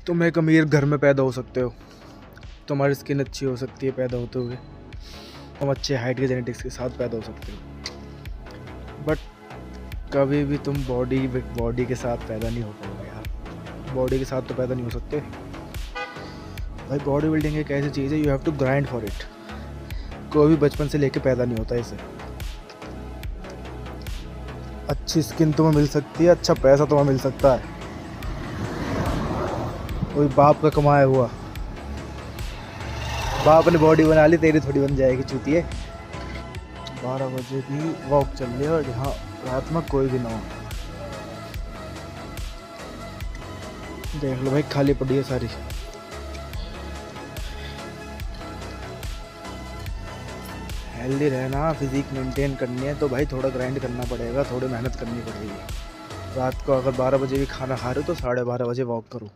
तुम एक अमीर घर में पैदा हो सकते हो, तुम्हारी स्किन अच्छी हो सकती है पैदा होते हुए, तुम अच्छे हाइट के जेनेटिक्स के साथ पैदा हो सकते हो, बट कभी भी तुम बॉडी के साथ पैदा नहीं हो पाओगे यार। बॉडी के साथ तो पैदा नहीं हो सकते भाई। बॉडी बिल्डिंग एक ऐसी चीज़ है, you have to grind for it. कोई भी बचपन से लेके पैदा नहीं होता इसे। अच्छी स्किन तुम्हें मिल सकती है, अच्छा पैसा तुम्हें मिल सकता है, कोई बाप का कमाया हुआ। बाप ने बॉडी बना ली, तेरी थोड़ी बन जाएगी चूतिए। 12 बजे की वॉक चल रही है और यहाँ रात में कोई भी ना हो। देख लो भाई, खाली पड़ी है सारी। हेल्दी रहना, फिजिक मेंटेन करनी है तो भाई थोड़ा ग्राइंड करना पड़ेगा, थोड़ी मेहनत करनी पड़ेगी। रात को अगर 12 बजे भी खाना खा रहे हो तो 12:30 बजे वॉक करो।